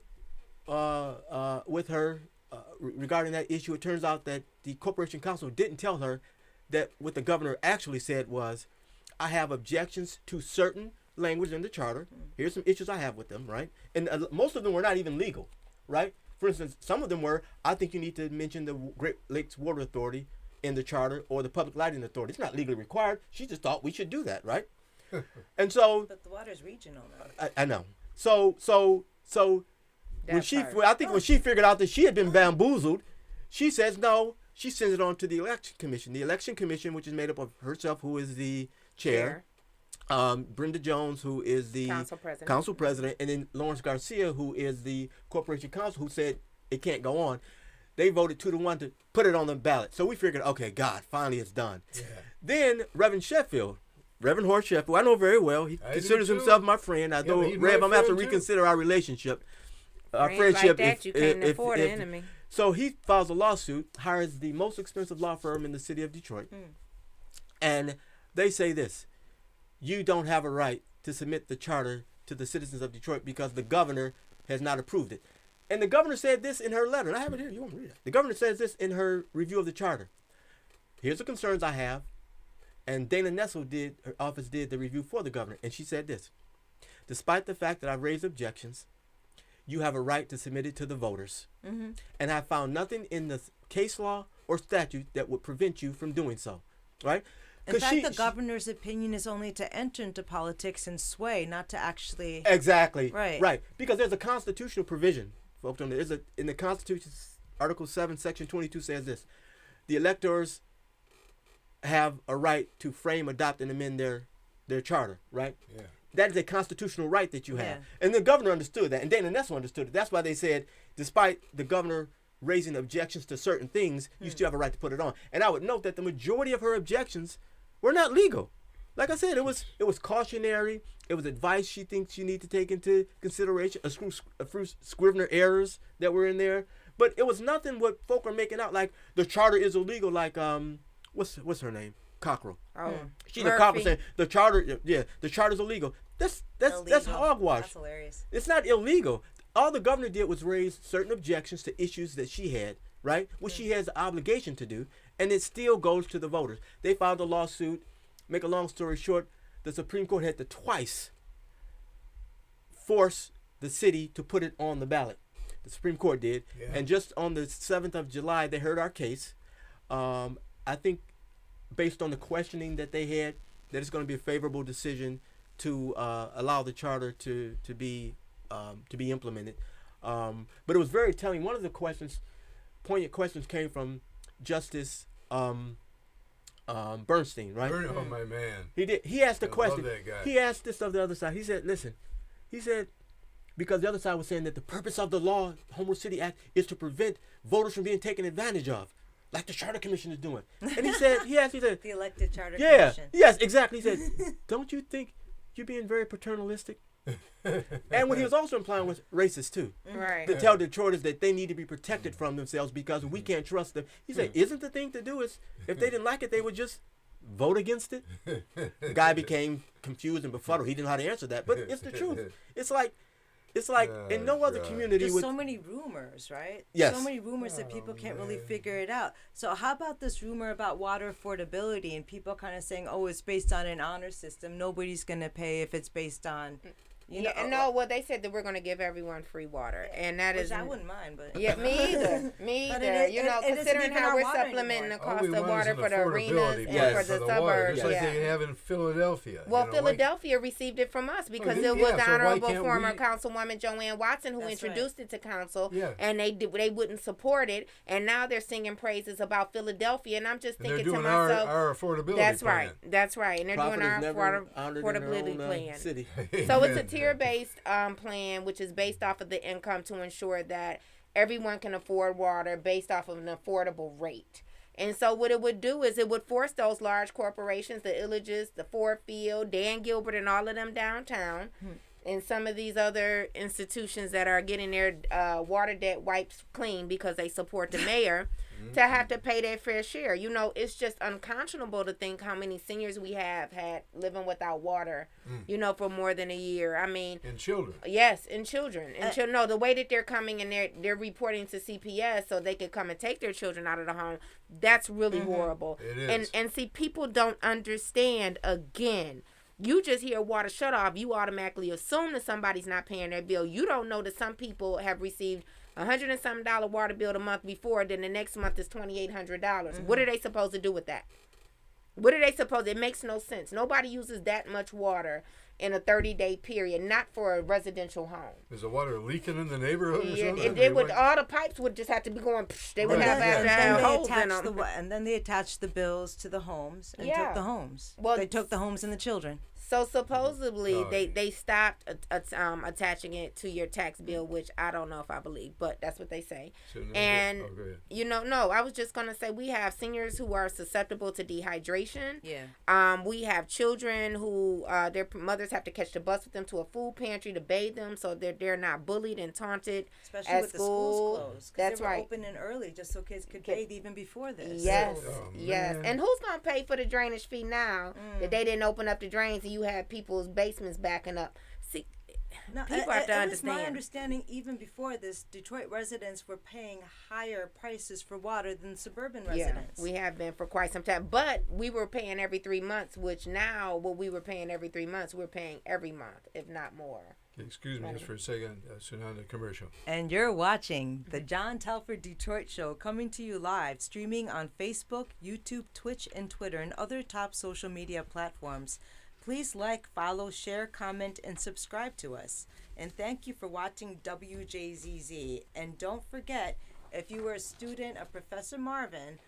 with her regarding that issue. It turns out that the corporation counsel didn't tell her that what the governor actually said was, I have objections to certain language in the charter. Here's some issues I have with them, right? And most of them were not even legal, right? For instance, some of them were, I think you need to mention the Great Lakes Water Authority in the charter or the Public Lighting Authority. It's not legally required. She just thought we should do that, right? And so, but the water's regional, though. I know. So when when she figured out that she had been bamboozled, she says no. She sends it on to the election commission. The election commission, which is made up of herself, who is the chair, Brenda Jones, who is the council president, and then Lawrence Garcia, who is the corporation counsel, who said it can't go on. They voted 2-1 to put it on the ballot. So we figured, okay, God, finally it's done. Yeah. Then Reverend Horace Sheffield, I know very well. He considers himself my friend. I know, Rev, I'm going to have to reconsider our relationship, our friendship. Like that, you can't afford an enemy. So he files a lawsuit, hires the most expensive law firm in the city of Detroit, and they say this: you don't have a right to submit the charter to the citizens of Detroit because the governor has not approved it. And the governor said this in her letter, and I have it here. You want to read it? The governor says this in her review of the charter. Here's the concerns I have. And Dana Nessel her office did the review for the governor. And she said this: despite the fact that I've raised objections, you have a right to submit it to the voters. And I found nothing in the case law or statute that would prevent you from doing so. Right? In fact, the governor's opinion is only to enter into politics and sway, not to actually... Exactly. Right. Right. Because there's a constitutional provision. In the Constitution, Article 7, Section 22 says this: the electors have a right to frame, adopt, and amend their charter, right? Yeah. That is a constitutional right that you have. Yeah. And the governor understood that, and Dana Nessel understood it. That's why they said, despite the governor raising objections to certain things, you still have a right to put it on. And I would note that the majority of her objections were not legal. Like I said, it was cautionary. It was advice she thinks you need to take into consideration. A few Scrivener errors that were in there, but it was nothing what folk are making out like the charter is illegal. Like what's her name? Cockrell. Oh, She's a cop saying the charter. Yeah, the charter's illegal. That's hogwash. That's hilarious. It's not illegal. All the governor did was raise certain objections to issues that she had, right? Which she has the obligation to do, and it still goes to the voters. They filed a lawsuit. Make a long story short, the Supreme Court had to twice force the city to put it on the ballot. The Supreme Court did. Yeah. And just on the 7th of July, they heard our case. I think based on the questioning that they had, that it's going to be a favorable decision to allow the charter to be implemented. But it was very telling. One of the poignant questions came from Justice Bernstein, right? Oh, my man. He did. He asked the question. Love that guy. He asked this of the other side. He said, listen, because the other side was saying that the purpose of the law, Home Rule City Act, is to prevent voters from being taken advantage of, like the Charter Commission is doing. And he said, he said, the elected Charter Commission. Yes, exactly. He said, don't you think you're being very paternalistic? And what he was also implying was racist too. Right. To tell Detroiters that they need to be protected from themselves because we can't trust them. He said, isn't the thing to do is if they didn't like it, they would just vote against it? The guy became confused and befuddled. He didn't know how to answer that. But it's the truth. It's like in no other community. There's so many rumors, right? Yes. So many rumors that people can't really figure it out. So how about this rumor about water affordability and people kind of saying, oh, it's based on an honor system. Nobody's going to pay if it's based on... Well, they said that we're going to give everyone free water, and that is. Which I wouldn't mind, but yeah, me either. Considering how we're supplementing the cost of water for the arenas and for the suburbs, just like they have in Philadelphia. Well, Philadelphia received it from us because it was the honorable former Councilwoman Joanne Watson who introduced it to council, and they wouldn't support it, and now they're singing praises about Philadelphia, and I'm just thinking to myself, our affordability. That's plan. right, that's right, and they're doing our affordability plan. City. So it's a tier-based plan, which is based off of the income to ensure that everyone can afford water based off of an affordable rate. And so what it would do is it would force those large corporations, the Illages, the Ford Field, Dan Gilbert, and all of them downtown, and some of these other institutions that are getting their water debt wiped clean because they support the mayor, to have to pay their fair share. It's just unconscionable to think how many seniors we have had living without water, for more than a year. I mean... And children. Yes, and children. And no, the way that they're coming and they're reporting to CPS so they could come and take their children out of the home, that's really horrible. It is. And see, people don't understand, again... You just hear water shut off, you automatically assume that somebody's not paying their bill. You don't know that some people have received $100 and something water bill the month before, then the next month is $2,800. What are they supposed to do with that? It makes no sense. Nobody uses that much water in a 30-day period, not for a residential home. Is the water leaking in the neighborhood or something? It would, all the pipes would just have to be going, they would have holes in them. And then they attached the bills to the homes and took the homes. Well, they took the homes and the children. So supposedly they stopped attaching it to your tax bill, which I don't know if I believe, but that's what they say. And I was just gonna say we have seniors who are susceptible to dehydration. Yeah. We have children who their mothers have to catch the bus with them to a food pantry to bathe them, so they're not bullied and taunted. Especially at with school. The schools closed. That's they were right. Opening early just so kids could bathe even before this. Yes, yes. And who's gonna pay for the drainage fee now that they didn't open up the drains and you have people's basements backing up? See, people have to understand. It's my understanding, even before this, Detroit residents were paying higher prices for water than suburban residents. Yeah, we have been for quite some time. But we were paying every 3 months, which now what we were paying every 3 months, we're paying every month, if not more. Excuse me just for a second, Sunanda commercial. And you're watching the John Telford Detroit Show, coming to you live, streaming on Facebook, YouTube, Twitch, and Twitter, and other top social media platforms. Please like, follow, share, comment, and subscribe to us. And thank you for watching WJZZ. And don't forget, if you were a student of Professor Marvin,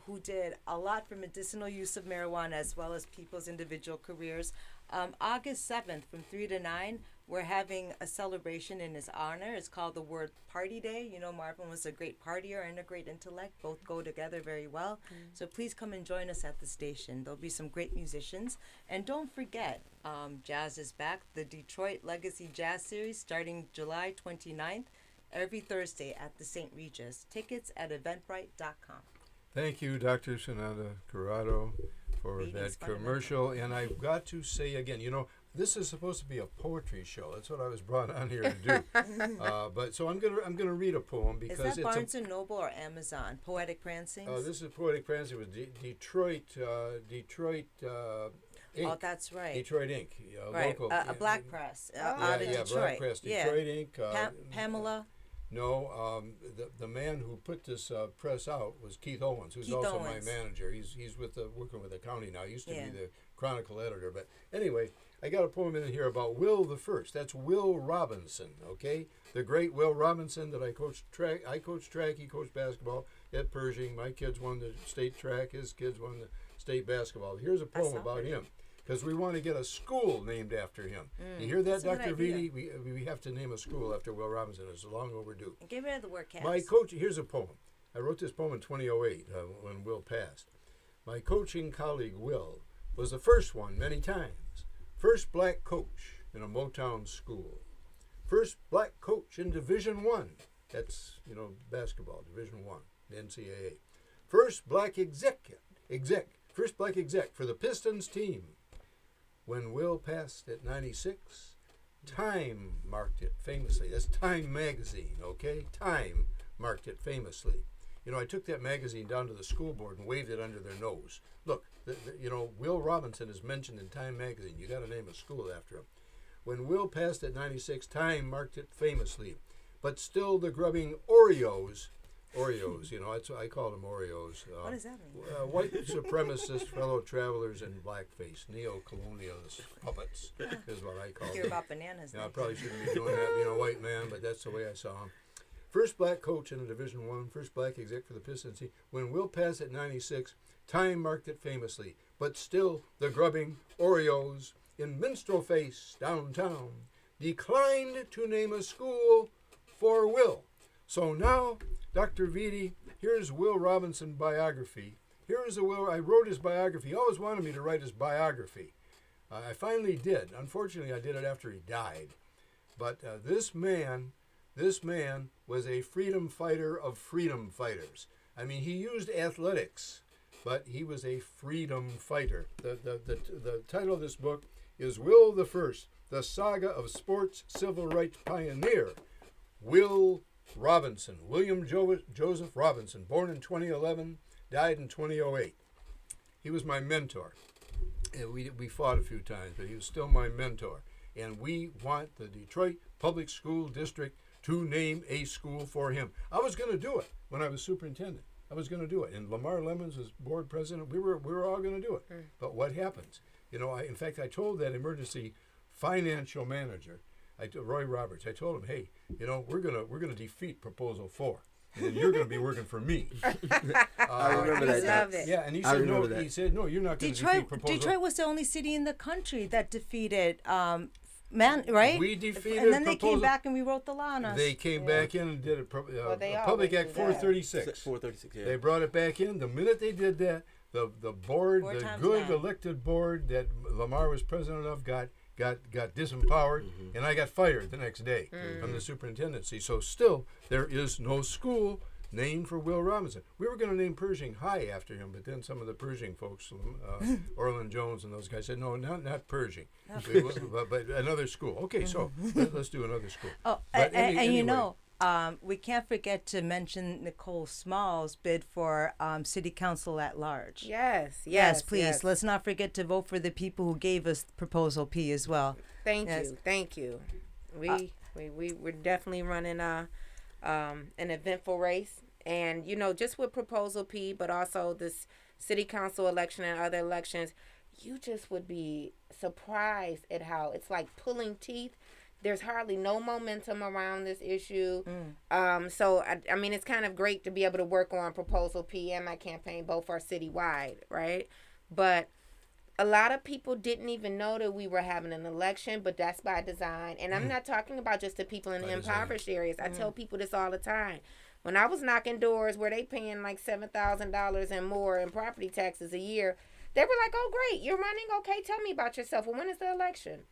who did a lot for medicinal use of marijuana as well as people's individual careers, August 7th from 3 to 9, we're having a celebration in his honor. It's called the Word Party Day. You know, Marvin was a great partier and a great intellect. Both go together very well. So please come and join us at the station. There'll be some great musicians. And don't forget, jazz is back. The Detroit Legacy Jazz Series starting July 29th, every Thursday at the St. Regis. Tickets at eventbrite.com. Thank you, Dr. Sananda Corrado, for Reading's that commercial. And I've got to say again, you know, this is supposed to be a poetry show. That's what I was brought on here to do. But so I'm gonna read a poem because Is that it's Barnes and Noble or Amazon? Poetic Prancings? this is Poetic Prancing with Detroit Inc. Oh, that's right. Detroit Inc. Right, Local. a black press out of Detroit. Black Press, Detroit Inc. Pamela. No, the man who put this press out was Keith Owens, who's Keith also Owens. my manager. He's with working with the county now. He used to Yeah. be the Chronicle editor. But anyway, I got a poem in here about Will the First. That's Will Robinson, okay? The great Will Robinson that I coached track. I coached track. He coached basketball at Pershing. My kids won the state track. His kids won the state basketball. Here's a poem about him. Because we want to get a school named after him. You hear that, that's a good Dr. idea. Vitti? We have to name a school after Will Robinson. It's long overdue. And get rid of the word cast. My coach, here's a poem. I wrote this poem in 2008 when Will passed. My coaching colleague, Will, was the first one many times. First black coach in a Motown school. First black coach in Division I. That's, basketball, Division I, the NCAA. First black first black exec for the Pistons team. When Will passed at 96, Time marked it famously. That's Time magazine, okay? Time marked it famously. I took that magazine down to the school board and waved it under their nose. Look, Will Robinson is mentioned in Time magazine. You got to name a school after him. When Will passed at 96, Time marked it famously. But still the grubbing Oreos, that's what I call them Oreos. What does that mean? White supremacist fellow travelers in blackface, neo-colonialist puppets is what I call Hear them. about bananas. I next. probably shouldn't be doing that, being a white man, but that's the way I saw him. First black coach in a Division I, first black exec for the Pistons team. When Will passed at 96, Time marked it famously. But still, the grubbing Oreos in Minstrel Face downtown declined to name a school for Will. So now, Dr. Vitti, here's Will Robinson biography. Here's I wrote his biography. He always wanted me to write his biography. I finally did. Unfortunately, I did it after he died. But this man was a freedom fighter of freedom fighters. I mean, he used athletics, but he was a freedom fighter. The title of this book is Will the First, the Saga of Sports Civil Rights Pioneer. Will Robinson, William Joseph Robinson, born in 2011, died in 2008. He was my mentor. And we fought a few times, but he was still my mentor. And we want the Detroit Public School District to name a school for him. I was going to do it when I was superintendent. I was going to do it. And Lamar Lemons was board president. We were all going to do it. But what happens? In fact, I told that emergency financial manager, Roy Roberts, I told him, hey, we're gonna defeat Proposal 4, and then you're gonna be working for me. I remember that. Love it. Yeah, and he I said remember no. that. He said no, you're not gonna defeat Proposal. Detroit was the only city in the country that defeated right? We defeated and then they Proposal. came back and rewrote the law on us. They came back in and did a they Public always Act do that. 436. 436, yeah. They brought it back in. The minute they did that, the board, Four the times good now. elected board that Lamar was president of, got disempowered, and I got fired the next day from the superintendency. So still, there is no school named for Will Robinson. We were going to name Pershing High after him, but then some of the Pershing folks, Orland Jones and those guys, said, no, not Pershing, but another school. Okay, so let's do another school. Oh, But and we can't forget to mention Nicole Small's bid for city council at large. Yes, Please. yes. Let's not forget to vote for the people who gave us Proposal P as well. Thank you. We're definitely running an eventful race, and just with Proposal P, but also this city council election and other elections, you just would be surprised at how it's like pulling teeth. There's hardly no momentum around this issue. So, I mean, it's kind of great to be able to work on Proposal P and my campaign. Both are citywide, right? But a lot of people didn't even know that we were having an election, but that's by design. And I'm not talking about just the people in the impoverished areas. I tell people this all the time. When I was knocking doors where they paying like $7,000 and more in property taxes a year, they were like, "Oh, great, you're running. Okay, tell me about yourself. Well, when is the election?"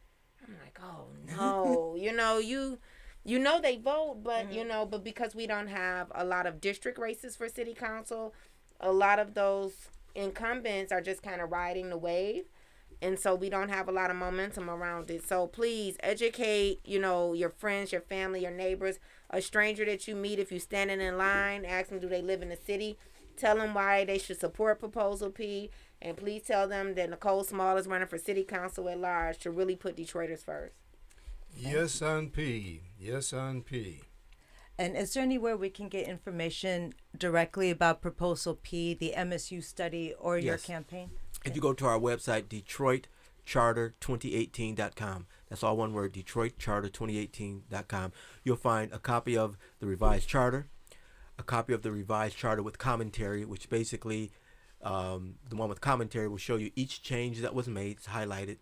I'm like, "Oh no, you know they vote, but but because we don't have a lot of district races for city council, a lot of those incumbents are just kind of riding the wave, and so we don't have a lot of momentum around it. So please educate, your friends, your family, your neighbors, a stranger that you meet if you're standing in line, ask them, do they live in the city? Tell them why they should support Proposal P, and please tell them that Nicole Small is running for city council at large to really put Detroiters first." Yes on P. Yes on P. And is there anywhere we can get information directly about Proposal P, the MSU study, or your Yes. campaign? If you go to our website, DetroitCharter2018.com, that's all one word, DetroitCharter2018.com, you'll find a copy of the revised charter, a copy of the revised charter with commentary, which basically, the one with commentary will show you each change that was made, it's highlighted,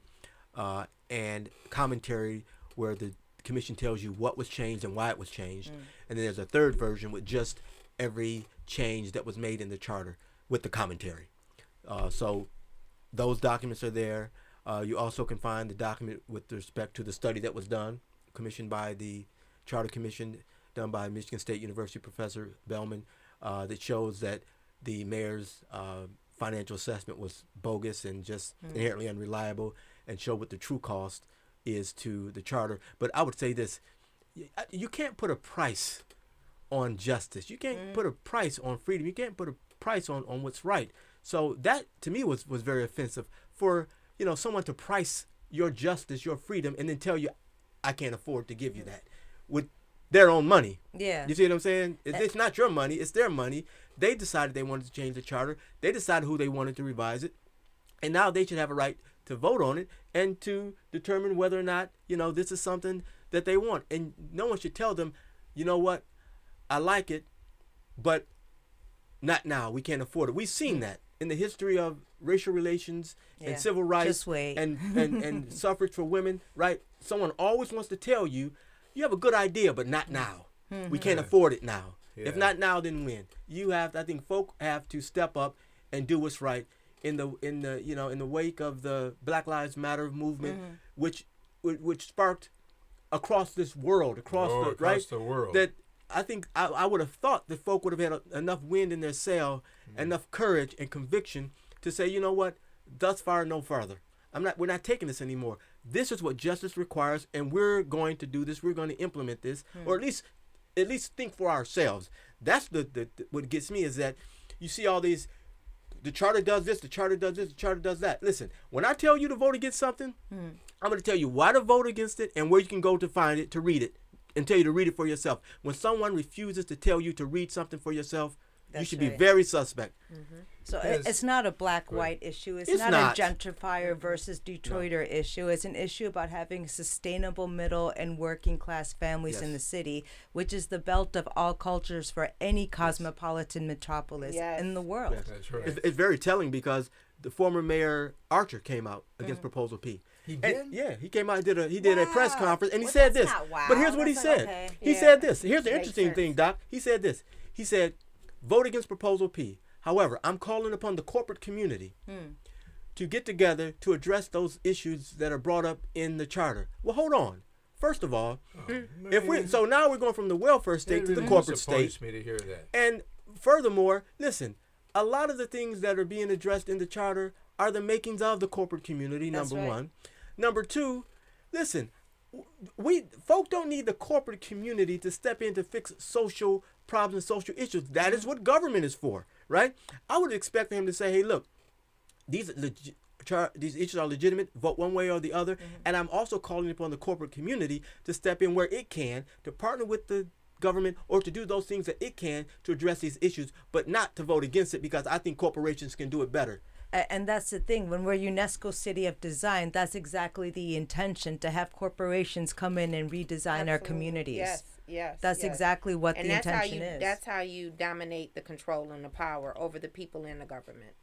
and commentary where the commission tells you what was changed and why it was changed. And then there's a third version with just every change that was made in the charter with the commentary. So those documents are there. You also can find the document with respect to the study that was done, commissioned by the Charter Commission, done by Michigan State University Professor Bellman, that shows that the mayor's financial assessment was bogus and just inherently unreliable, and show what the true cost is to the charter. But I would say this: you can't put a price on justice. You can't put a price on freedom. You can't put a price on what's right. So that to me was very offensive for someone to price your justice, your freedom, and then tell you, "I can't afford to give you that," with their own money. Yeah. You see what I'm saying? It's not your money, it's their money. They decided they wanted to change the charter. They decided who they wanted to revise it. And now they should have a right to vote on it and to determine whether or not, this is something that they want. And no one should tell them, "You know what, I like it, but not now. We can't afford it." We've seen that in the history of racial relations and civil rights Just wait. and suffrage for women, right? Someone always wants to tell you, "You have a good idea, but not now. We can't afford it now. If not now, then when?" I think folk have to step up and do what's right in the wake of the Black Lives Matter movement, which sparked across this world, across the world. That I think I would have thought that folk would have had enough wind in their sail, enough courage and conviction to say, "You know what? Thus far, no further. We're not taking this anymore. This is what justice requires, and we're going to do this. We're going to implement this, or at least think for ourselves." That's the what gets me is that you see all these. The charter does this. The charter does this. The charter does that. Listen, when I tell you to vote against something, I'm going to tell you why to vote against it and where you can go to find it, to read it, and tell you to read it for yourself. When someone refuses to tell you to read something for yourself, you should be very suspect. So it's not a black-white issue. It's not a gentrifier versus Detroiter issue. It's an issue about having sustainable middle and working class families in the city, which is the belt of all cultures for any cosmopolitan metropolis in the world. Yes, that's right. It's very telling because the former mayor Archer came out against Proposal P. He did? And, yeah, he came out and did a press conference, and he said this. But here's what he said. Okay. He said this. Here's the interesting thing, Doc. He said this. He said, "Vote against Proposal P. However, I'm calling upon the corporate community to get together to address those issues that are brought up in the charter." Well, hold on. First of all, so now we're going from the welfare state to the corporate state. Me to hear that. And furthermore, listen, a lot of the things that are being addressed in the charter are the makings of the corporate community, number one. Number two, listen, folk don't need the corporate community to step in to fix social problems and social issues. That is what government is for, right? I would expect him to say, "Hey, look, these issues are legitimate. Vote one way or the other." And I'm also calling upon the corporate community to step in where it can, to partner with the government or to do those things that it can to address these issues, but not to vote against it, because I think corporations can do it better. And that's the thing. When we're UNESCO City of Design, that's exactly the intention, to have corporations come in and redesign our communities. Yes. That's exactly what the intention is. That's how you dominate the control and the power over the people in the government.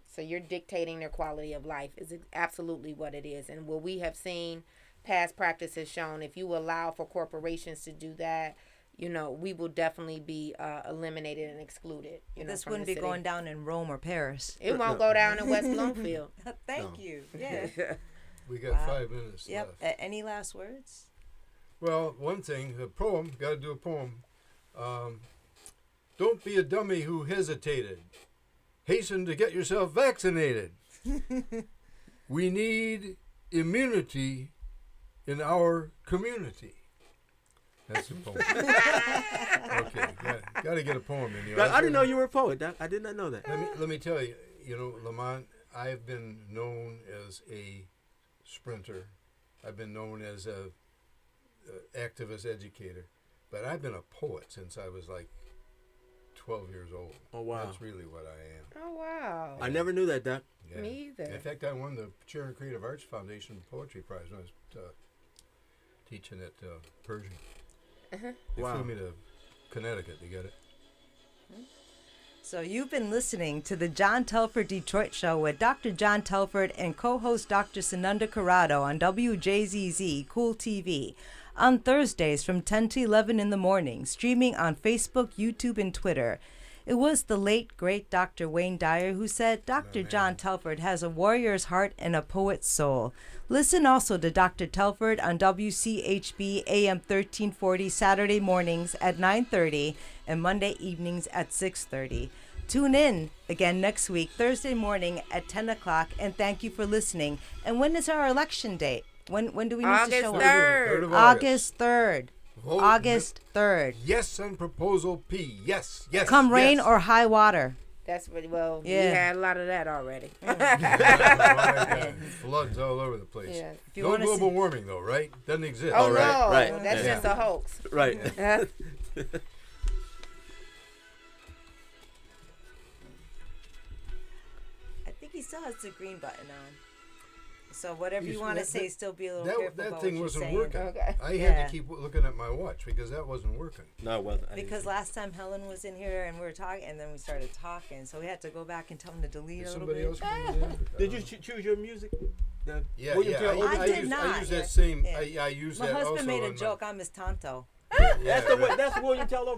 So you're dictating their quality of life is absolutely what it is. And what we have seen, past practice has shown, if you allow for corporations to do that, you know, we will definitely be eliminated and excluded. You know, This from wouldn't the be city. going down in Rome or Paris. It won't go down in West Bloomfield. Thank No. you. Yeah. We got Wow. 5 minutes Yep. left. Any last words? Well, one thing, a poem, got to do a poem. Don't be a dummy who hesitated. Hasten to get yourself vaccinated. We need immunity in our community. That's a poem. Okay, got to get a poem in here. I didn't know you were a poet, Doc. I did not know that. Let me tell you, Lamont, I've been known as a sprinter. I've been known as a activist educator, but I've been a poet since I was like 12 years old. Oh, wow. That's really what I am. Oh, wow. I never knew that, Doc. Yeah. Me either. In fact, I won the Chair in Creative Arts Foundation Poetry Prize when I was teaching at Pershing. They Wow. flew me to Connecticut to get it. So you've been listening to the John Telford Detroit Show with Dr. John Telford and co-host Dr. Sunanda Corrado on WJZZ Cool TV on Thursdays from 10 to 11 in the morning, streaming on Facebook, YouTube, and Twitter. It was the late, great Dr. Wayne Dyer who said Dr. John Telford has a warrior's heart and a poet's soul. Listen also to Dr. Telford on WCHB AM 1340 Saturday mornings at 9:30 and Monday evenings at 6:30. Tune in again next week, Thursday morning at 10 o'clock, and thank you for listening. And when is our election date? When do we need to August show up? 3rd. 3rd of August 3rd. Vote August 3rd. Yes on Proposal P. Yes, yes. Come rain yes. or high water. That's what, well, we Yeah. had a lot of that already. Floods all over the place. Yeah. If you No wanna global see- warming, though, right? Doesn't exist. Oh, right, no. right. That's Yeah. just a hoax. Right. I think he still has the green button on. So whatever You you s- want to that- say, still be a little That, careful that about thing what wasn't you're saying. working. Okay. I had Yeah. to keep looking at my watch because that wasn't working. No, it wasn't. Because last time Helen was in here and we were talking, and then we started talking, so we had to go back and tell him to delete Is a little somebody bit. else coming in? Did you choose your music? Yeah, William yeah. Tell- I did use, not, I use yeah. that same. Yeah. I use My that husband also made a in my- joke. I'm his Tonto. Yeah, That's William Tell